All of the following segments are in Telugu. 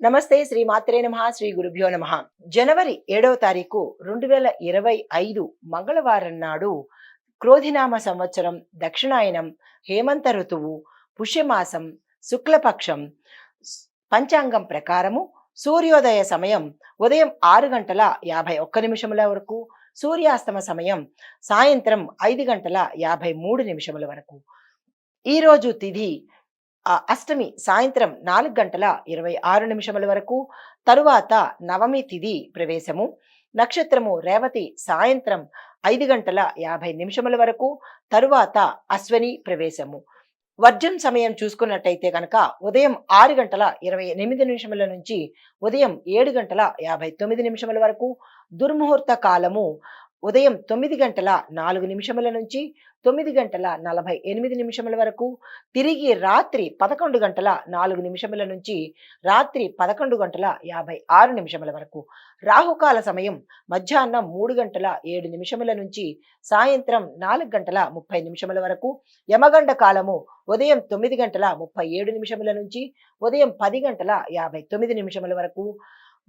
నమస్తే శ్రీ మాత్రే నమః శ్రీ గురుభ్యో నమః. జనవరి 7వ తారీఖు 2025 మంగళవారం నాడు క్రోధినామ సంవత్సరం దక్షిణాయనం హేమంత ఋతువు పుష్యమాసం శుక్లపక్షం పంచాంగం ప్రకారము సూర్యోదయ సమయం ఉదయం 6 గంటల 51 నిమిషముల వరకు, సూర్యాస్తమ సమయం సాయంత్రం 5 గంటల 53 నిమిషముల వరకు. ఈరోజు తిథి అష్టమి సాయంత్రం 4 గంటల 26 నిమిషముల వరకు, తరువాత నవమి తిథి ప్రవేశము. నక్షత్రము రేవతి సాయంత్రం 5 గంటల 50 నిమిషముల వరకు, తరువాత అశ్వని ప్రవేశము. వర్జం సమయం చూసుకున్నట్టయితే కనుక ఉదయం 6 గంటల 28 నిమిషముల నుంచి ఉదయం 7 గంటల 59 నిమిషముల వరకు. దుర్ముహూర్త కాలము ఉదయం 9 గంటల 4 నిమిషముల నుంచి 9 గంటల 48 నిమిషముల వరకు. తిరిగి రాత్రి 11 గంటల 4 నిమిషముల నుంచి రాత్రి 11 గంటల 56 నిమిషముల వరకు. రాహుకాల సమయం మధ్యాహ్నం 3 గంటల 7 నిమిషముల నుంచి సాయంత్రం 4 గంటల 30 నిమిషముల వరకు. యమగండ కాలము ఉదయం 9 గంటల 37 నిమిషముల నుంచి ఉదయం 10 గంటల 59 నిమిషముల వరకు.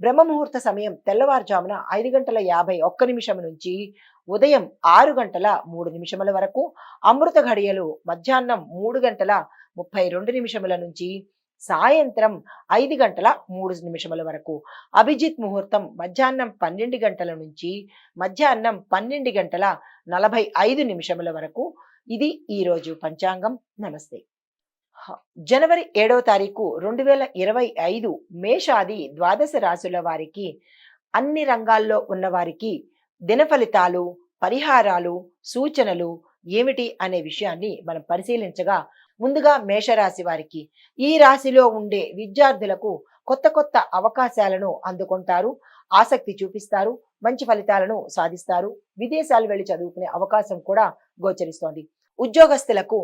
బ్రహ్మముహూర్త సమయం తెల్లవారుజామున 5 గంటల 51 నిమిషం నుంచి ఉదయం 6 గంటల 3 నిమిషముల వరకు. అమృత ఘడియలు మధ్యాహ్నం 3 గంటల 32 నిమిషముల నుంచి సాయంత్రం 5 గంటల 3 నిమిషముల వరకు. అభిజిత్ ముహూర్తం మధ్యాహ్నం 12 గంటల నుంచి మధ్యాహ్నం 12 గంటల 45 నిమిషముల వరకు. ఇది ఈరోజు పంచాంగం. నమస్తే. జనవరి 7వ తారీఖు 2025 మేషాది ద్వాదశ రాశుల వారికి, అన్ని రంగాల్లో ఉన్న వారికి దిన ఫలితాలు, పరిహారాలు, సూచనలు ఏమిటి అనే విషయాన్ని మనం పరిశీలించగా, ముందుగా మేషరాశి వారికి, ఈ రాశిలో ఉండే విద్యార్థులకు కొత్త కొత్త అవకాశాలను అందుకుంటారు, ఆసక్తి చూపిస్తారు, మంచి ఫలితాలను సాధిస్తారు, విదేశాలు వెళ్లి చదువుకునే అవకాశం కూడా గోచరిస్తోంది. ఉద్యోగస్తులకు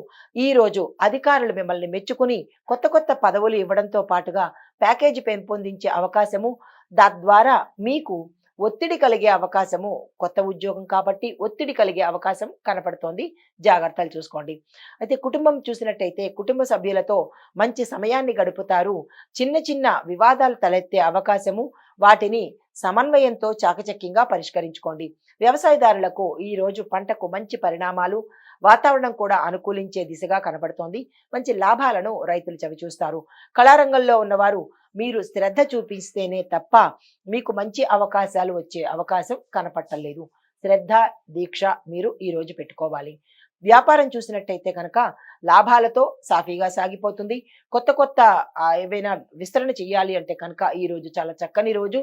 ఈ రోజు అధికారులు మిమ్మల్ని మెచ్చుకుని కొత్త కొత్త పదవులు ఇవ్వడంతో పాటుగా ప్యాకేజీ పెంపొందించే అవకాశము, తద్వారా మీకు ఒత్తిడి కలిగే అవకాశము, కొత్త ఉద్యోగం కాబట్టి ఒత్తిడి కలిగే అవకాశం కనపడుతోంది. జాగ్రత్తలు చూసుకోండి. అయితే కుటుంబం చూసినట్టయితే కుటుంబ సభ్యులతో మంచి సమయాన్ని గడుపుతారు. చిన్న చిన్న వివాదాలు తలెత్తే అవకాశము, వాటిని సమన్వయంతో చాకచక్యంగా పరిష్కరించుకోండి. వ్యవసాయదారులకు ఈ రోజు పంటకు మంచి పరిణామాలు, వాతావరణం కూడా అనుకూలించే దిశగా కనబడుతోంది. మంచి లాభాలను రైతులు చవిచూస్తారు. కళారంగంలో ఉన్నవారు మీరు శ్రద్ధ చూపిస్తేనే తప్ప మీకు మంచి అవకాశాలు వచ్చే అవకాశం కనపట్టలేదు. శ్రద్ధ, దీక్ష మీరు ఈ రోజు పెట్టుకోవాలి. వ్యాపారం చూసినట్టయితే కనుక లాభాలతో సాఫీగా సాగిపోతుంది. కొత్త కొత్త ఏవైనా విస్తరణ చేయాలి అంటే కనుక ఈ రోజు చాలా చక్కని రోజు.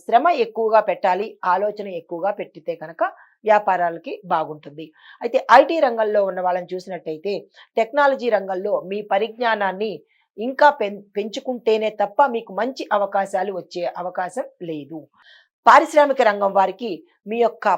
శ్రమ ఎక్కువగా పెట్టాలి, ఆలోచన ఎక్కువగా పెట్టితే కనుక వ్యాపారాలకి బాగుంటుంది. అయితే ఐటీ రంగంలో ఉన్న వాళ్ళని చూసినట్టయితే టెక్నాలజీ రంగంలో మీ పరిజ్ఞానాన్ని ఇంకా పెంచుకుంటేనే తప్ప మీకు మంచి అవకాశాలు వచ్చే అవకాశం లేదు. పారిశ్రామిక రంగం వారికి మీ యొక్క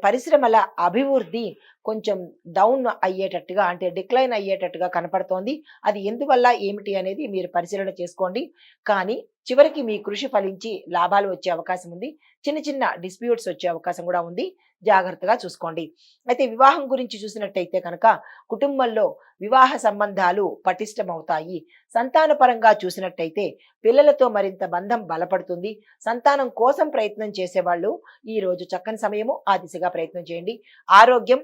పరిశ్రమల అభివృద్ధి కొంచెం డౌన్ అయ్యేటట్టుగా, అంటే డిక్లైన్ అయ్యేటట్టుగా కనపడుతోంది. అది ఎందువల్ల ఏమిటి అనేది మీరు పరిశీలన చేసుకోండి. కానీ చివరికి మీ కృషి ఫలించి లాభాలు వచ్చే అవకాశం ఉంది. చిన్న చిన్న డిస్ప్యూట్స్ వచ్చే అవకాశం కూడా ఉంది. జాగ్రత్తగా చూసుకోండి. అయితే వివాహం గురించి చూసినట్టయితే కనుక కుటుంబంలో వివాహ సంబంధాలు పటిష్టమవుతాయి. సంతానపరంగా చూసినట్టయితే పిల్లలతో మరింత బంధం బలపడుతుంది. సంతానం కోసం ప్రయత్నం చేసేవాళ్ళు ఈ రోజు చక్కని సమయము, ఆ దిశగా ప్రయత్నం చేయండి. ఆరోగ్యం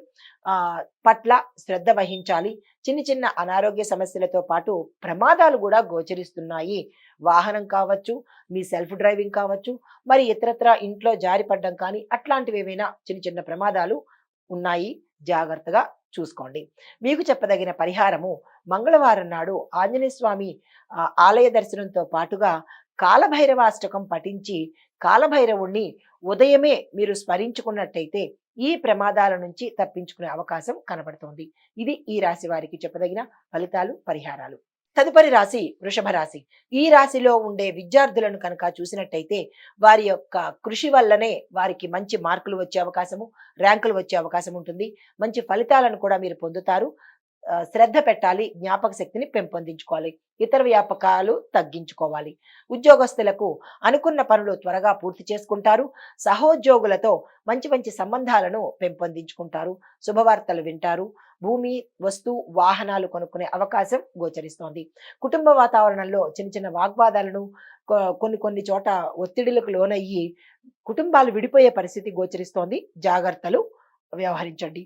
పట్ల శ్రద్ధ వహించాలి. చిన్న చిన్న అనారోగ్య సమస్యలతో పాటు ప్రమాదాలు కూడా గోచరిస్తున్నాయి. వాహనం కావచ్చు, మీ సెల్ఫ్ డ్రైవింగ్ కావచ్చు, మరి ఇతరత్ర ఇంట్లో జారిపడ్డం కానీ అట్లాంటివి ఏవైనా చిన్న చిన్న ప్రమాదాలు ఉన్నాయి. జాగ్రత్తగా చూసుకోండి. మీకు చెప్పదగిన పరిహారము, మంగళవారం నాడు ఆంజనేయ స్వామి ఆలయ దర్శనంతో పాటుగా కాలభైరవాష్టకం పఠించి కాలభైరవుణ్ణి ఉదయమే మీరు స్మరించుకున్నట్టయితే ఈ ప్రమాదాల నుంచి తప్పించుకునే అవకాశం కనబడుతోంది. ఇది ఈ రాశి వారికి చెప్పదగిన ఫలితాలు, పరిహారాలు. తదుపరి రాశి వృషభ రాశి. ఈ రాశిలో ఉండే విద్యార్థులను కనుక చూసినట్టయితే వారి యొక్క కృషి వల్లనే వారికి మంచి మార్కులు వచ్చే అవకాశము, ర్యాంకులు వచ్చే అవకాశం ఉంటుంది. మంచి ఫలితాలను కూడా మీరు పొందుతారు. శ్రద్ధ పెట్టాలి, జ్ఞాపక శక్తిని పెంపొందించుకోవాలి, ఇతర వ్యాపకాలు తగ్గించుకోవాలి. ఉద్యోగస్తులకు అనుకున్న పనులు త్వరగా పూర్తి చేసుకుంటారు. సహోద్యోగులతో మంచి మంచి సంబంధాలను పెంపొందించుకుంటారు. శుభవార్తలు వింటారు. భూమి, వస్తు, వాహనాలు కొనుక్కునే అవకాశం గోచరిస్తోంది. కుటుంబ వాతావరణంలో చిన్న చిన్న వాగ్వాదాలను, కొన్ని కొన్ని చోట ఒత్తిడులకు లోనయ్యి కుటుంబాలు విడిపోయే పరిస్థితి గోచరిస్తోంది. జాగ్రత్తలు వ్యవహరించండి.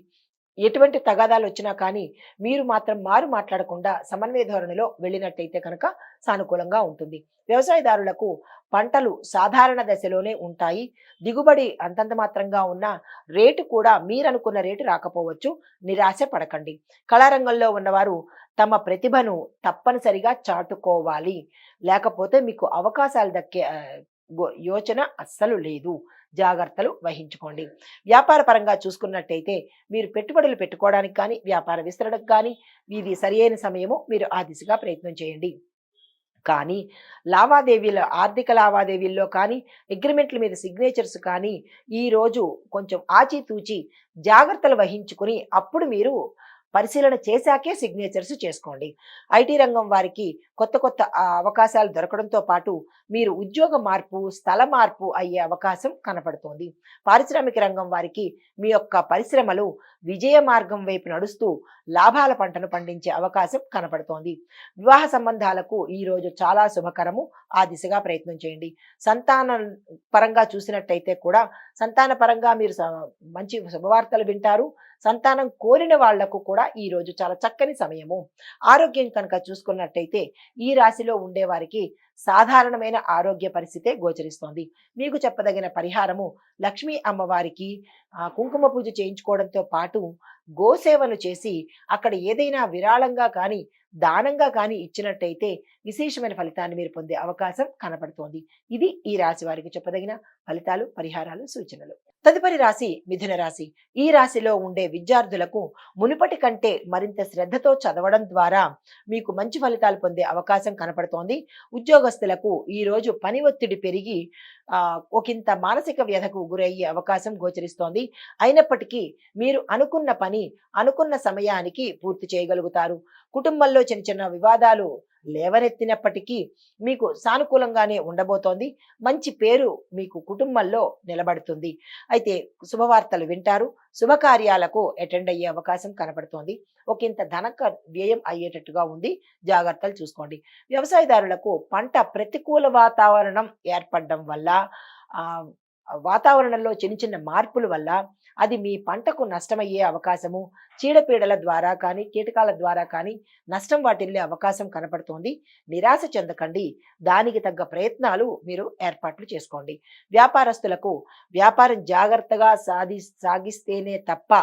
ఎటువంటి తగాదాలు వచ్చినా కానీ మీరు మాత్రం మాట్లాడకుండా సమన్వయ ధోరణిలో వెళ్ళినట్టయితే కనుక సానుకూలంగా ఉంటుంది. వ్యవసాయదారులకు పంటలు సాధారణ దశలోనే ఉంటాయి. దిగుబడి అంతంత మాత్రంగా ఉన్న రేటు కూడా మీరనుకున్న రేటు రాకపోవచ్చు. నిరాశ పడకండి. కళారంగంలో ఉన్నవారు తమ ప్రతిభను తప్పనిసరిగా చాటుకోవాలి. లేకపోతే మీకు అవకాశాలు దక్కే యోచన అస్సలు లేదు. జాగ్రత్తలు వహించుకోండి. వ్యాపార పరంగా చూసుకున్నట్టయితే మీరు పెట్టుబడులు పెట్టుకోవడానికి కానీ, వ్యాపార విస్తరణకు కానీ ఇది సరియైన సమయము. మీరు ఆ దిశగా ప్రయత్నం చేయండి. కానీ ఆర్థిక లావాదేవీల్లో కానీ, అగ్రిమెంట్ల మీద సిగ్నేచర్స్ కానీ ఈరోజు కొంచెం ఆచితూచి జాగ్రత్తలు వహించుకుని అప్పుడు మీరు పరిశీలన చేశాకే సిగ్నేచర్స్ చేసుకోండి. ఐటీ రంగం వారికి కొత్త కొత్త అవకాశాలు దొరకడంతో పాటు మీరు ఉద్యోగ మార్పు, స్థల మార్పు అయ్యే అవకాశం కనపడుతోంది. పారిశ్రామిక రంగం వారికి మీ యొక్క పరిశ్రమలు విజయ మార్గం వైపు నడుస్తూ లాభాల పంటను పండించే అవకాశం కనపడుతోంది. వివాహ సంబంధాలకు ఈరోజు చాలా శుభకరము. ఆ దిశగా ప్రయత్నం చేయండి. సంతాన పరంగా చూసినట్టయితే కూడా సంతాన పరంగా మీరు మంచి శుభవార్తలు వింటారు. సంతానం కోరిన వాళ్లకు కూడా ఈ రోజు చాలా చక్కని సమయము. ఆరోగ్యం కనుక చూసుకున్నట్టయితే ఈ రాశిలో ఉండే వారికి సాధారణమైన ఆరోగ్య పరిస్థితే గోచరిస్తోంది. మీకు చెప్పదగిన పరిహారము లక్ష్మీ అమ్మవారికి కుంకుమ పూజ చేయించుకోవడంతో పాటు గోసేవను చేసి అక్కడ ఏదైనా విరాళంగా కానీ, దానంగా కానీ ఇచ్చినట్టయితే విశేషమైన ఫలితాన్ని మీరు పొందే అవకాశం కనపడుతోంది. ఇది ఈ రాశి వారికి చెప్పదగిన ఫలితాలు, పరిహారాలు, సూచనలు. తదుపరి రాశి మిథున రాశి. ఈ రాశిలో ఉండే విద్యార్థులకు మునుపటి కంటే మరింత శ్రద్ధతో చదవడం ద్వారా మీకు మంచి ఫలితాలు పొందే అవకాశం కనపడుతోంది. ఉద్యోగస్తులకు ఈ రోజు పని ఒత్తిడి పెరిగి ఒకంత మానసిక వ్యధకు గురయ్యే అవకాశం గోచరిస్తోంది. అయినప్పటికీ మీరు అనుకున్న పని అనుకున్న సమయానికి పూర్తి చేయగలుగుతారు. కుటుంబంలో చిన్న చిన్న వివాదాలు లేవనెత్తినప్పటికీ మీకు సానుకూలంగానే ఉండబోతోంది. మంచి పేరు మీకు కుటుంబంలో నిలబడుతుంది. అయితే శుభవార్తలు వింటారు. శుభకార్యాలకు అటెండ్ అయ్యే అవకాశం కనపడుతోంది. ఒకంత వ్యయం అయ్యేటట్టుగా ఉంది. జాగ్రత్తలు చూసుకోండి. వ్యవసాయదారులకు పంట ప్రతికూల వాతావరణం ఏర్పడడం వల్ల వాతావరణంలో చిన్న చిన్న మార్పుల వల్ల అది మీ పంటకు నష్టమయ్యే అవకాశము, చీడపీడల ద్వారా కానీ, కీటకాల ద్వారా కానీ నష్టం వాటిల్లే అవకాశం కనపడుతోంది. నిరాశ చెందకండి. దానికి తగ్గ ప్రయత్నాలు మీరు ఏర్పాట్లు చేసుకోండి. వ్యాపారస్తులకు వ్యాపారం జాగ్రత్తగా సాగిస్తేనే తప్ప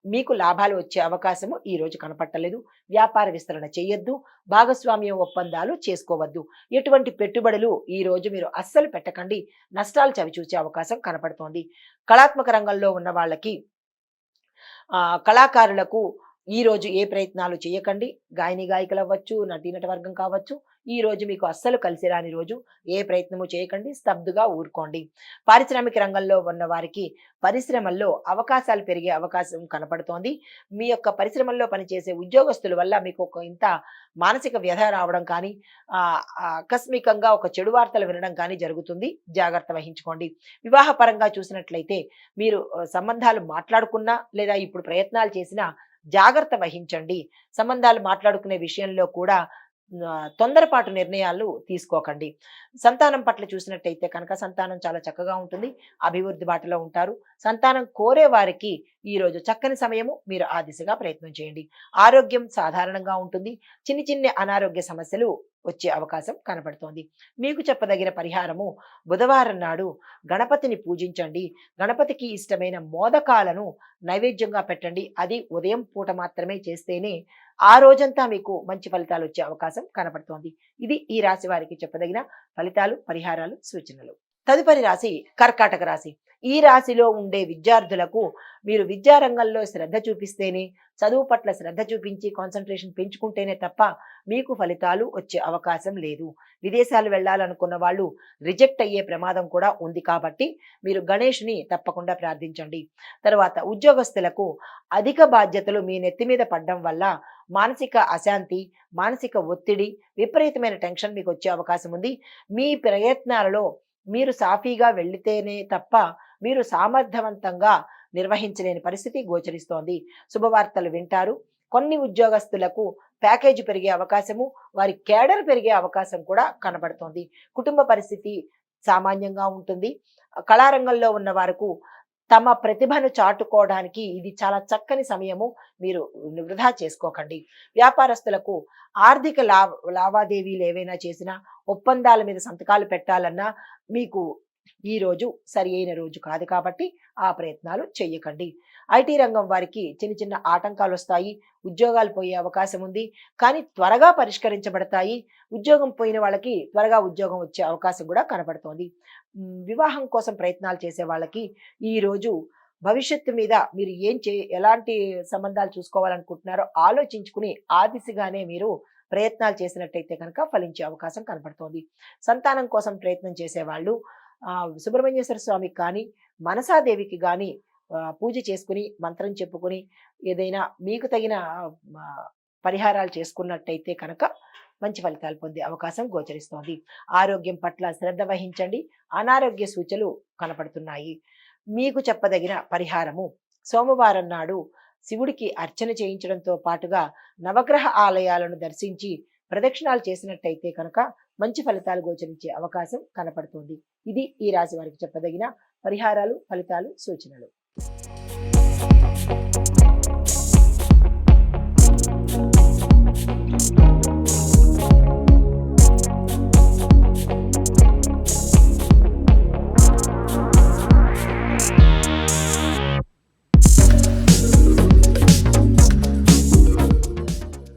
మీకు లాభాలు వచ్చే అవకాశము ఈ రోజు కనపట్టలేదు. వ్యాపార విస్తరణ చేయొద్దు. భాగస్వామ్యం ఒప్పందాలు చేసుకోవద్దు. ఎటువంటి పెట్టుబడులు ఈ రోజు మీరు అస్సలు పెట్టకండి. నష్టాలు చవిచూసే అవకాశం కనపడుతోంది. కళాత్మక రంగంలో ఉన్న వాళ్ళకి కళాకారులకు ఈ రోజు ఏ ప్రయత్నాలు చేయకండి. గాయని గాయకులు అవ్వచ్చు, నటీనట వర్గం కావచ్చు. ఈ రోజు మీకు అస్సలు కలిసి రాని రోజు. ఏ ప్రయత్నము చేయకండి. స్తబ్దుగా ఊరుకోండి. పారిశ్రామిక రంగంలో ఉన్న వారికి పరిశ్రమల్లో అవకాశాలు పెరిగే అవకాశం కనపడుతోంది. మీ యొక్క పరిశ్రమల్లో పనిచేసే ఉద్యోగస్తుల వల్ల మీకు ఇంత మానసిక వ్యధ రావడం కానీ, ఆకస్మికంగా ఒక చెడు వార్తలు వినడం కానీ జరుగుతుంది. జాగ్రత్త వహించుకోండి. వివాహ పరంగా చూసినట్లయితే మీరు సంబంధాలు మాట్లాడుకున్నా లేదా ఇప్పుడు ప్రయత్నాలు చేసినా జాగ్రత్త వహించండి. సంబంధాలు మాట్లాడుకునే విషయంలో కూడా తొందరపాటు నిర్ణయాలు తీసుకోకండి. సంతానం పట్ల చూసినట్టయితే కనుక సంతానం చాలా చక్కగా ఉంటుంది. అభివృద్ధి బాటలో ఉంటారు. సంతానం కోరే వారికి ఈ రోజు చక్కని సమయము. మీరు ఆ దిశగా ప్రయత్నం చేయండి. ఆరోగ్యం సాధారణంగా ఉంటుంది. చిన్ని అనారోగ్య సమస్యలు వచ్చే అవకాశం కనపడుతోంది. మీకు చెప్పదగిన పరిహారము బుధవారం నాడు గణపతిని పూజించండి. గణపతికి ఇష్టమైన మోదకాలను నైవేద్యంగా పెట్టండి. అది ఉదయం పూట మాత్రమే చేస్తేనే ఆ రోజంతా మీకు మంచి ఫలితాలు వచ్చే అవకాశం కనపడుతోంది. ఇది ఈ రాశి వారికి చెప్పదగిన ఫలితాలు, పరిహారాలు, సూచనలు. తదుపరి రాశి కర్కాటక రాశి. ఈ రాశిలో ఉండే విద్యార్థులకు మీరు విద్యారంగంలో శ్రద్ధ చూపిస్తేనే, చదువు పట్ల శ్రద్ధ చూపించి కాన్సంట్రేషన్ పెంచుకుంటేనే తప్ప మీకు ఫలితాలు వచ్చే అవకాశం లేదు. విదేశాలు వెళ్ళాలనుకున్న వాళ్ళు రిజెక్ట్ అయ్యే ప్రమాదం కూడా ఉంది కాబట్టి మీరు గణేష్ని తప్పకుండా ప్రార్థించండి. తర్వాత ఉద్యోగస్తులకు అధిక బాధ్యతలు మీ నెత్తి మీద పడడం వల్ల మానసిక అశాంతి, మానసిక ఒత్తిడి, విపరీతమైన టెన్షన్ మీకు వచ్చే అవకాశం ఉంది. మీ ప్రయత్నాలలో మీరు సాఫీగా వెళితేనే తప్ప మీరు సామర్థ్యవంతంగా నిర్వహించలేని పరిస్థితి గోచరిస్తోంది. శుభవార్తలు వింటారు. కొన్ని ఉద్యోగస్తులకు ప్యాకేజీ పెరిగే అవకాశము, వారి కేడర్ పెరిగే అవకాశం కూడా కనబడుతోంది. కుటుంబ పరిస్థితి సామాన్యంగా ఉంటుంది. కళారంగంలో ఉన్న వారికి తమ ప్రతిభను చాటుకోవడానికి ఇది చాలా చక్కని సమయము. మీరు వృధా చేసుకోకండి. వ్యాపారస్తులకు ఆర్థిక లావాదేవీలు ఏవైనా చేసినా, ఒప్పందాల మీద సంతకాలు పెట్టాలన్నా మీకు ఈ రోజు సరి అయిన రోజు కాదు కాబట్టి ఆ ప్రయత్నాలు చెయ్యకండి. ఐటీ రంగం వారికి చిన్న చిన్న ఆటంకాలు వస్తాయి. ఉద్యోగాలు పోయే అవకాశం ఉంది. కానీ త్వరగా పరిష్కరించబడతాయి. ఉద్యోగం పోయిన వాళ్ళకి త్వరగా ఉద్యోగం వచ్చే అవకాశం కూడా కనబడుతోంది. వివాహం కోసం ప్రయత్నాలు చేసే వాళ్ళకి ఈరోజు భవిష్యత్తు మీద మీరు ఎలాంటి సంబంధాలు చూసుకోవాలనుకుంటున్నారో ఆలోచించుకుని ఆ దిశగానే మీరు ప్రయత్నాలు చేసినట్టయితే కనుక ఫలించే అవకాశం కనబడుతోంది. సంతానం కోసం ప్రయత్నం చేసేవాళ్ళు సుబ్రహ్మణ్యేశ్వర స్వామికి కానీ, మనసాదేవికి కానీ పూజ చేసుకుని, మంత్రం చెప్పుకొని ఏదైనా మీకు తగిన పరిహారాలు చేసుకున్నట్టయితే కనుక మంచి ఫలితాలు పొందే అవకాశం గోచరిస్తోంది. ఆరోగ్యం పట్ల శ్రద్ధ వహించండి. అనారోగ్య సూచనలు కనపడుతున్నాయి. మీకు చెప్పదగిన పరిహారము సోమవారం నాడు శివుడికి అర్చన చేయించడంతో పాటుగా నవగ్రహ ఆలయాలను దర్శించి ప్రదక్షిణాలు చేసినట్టయితే కనుక మంచి ఫలితాలు గోచరించే అవకాశం కనపడుతుంది. ఇది ఈ రాశి వారికి చెప్పదగిన పరిహారాలు, ఫలితాలు, సూచనలు.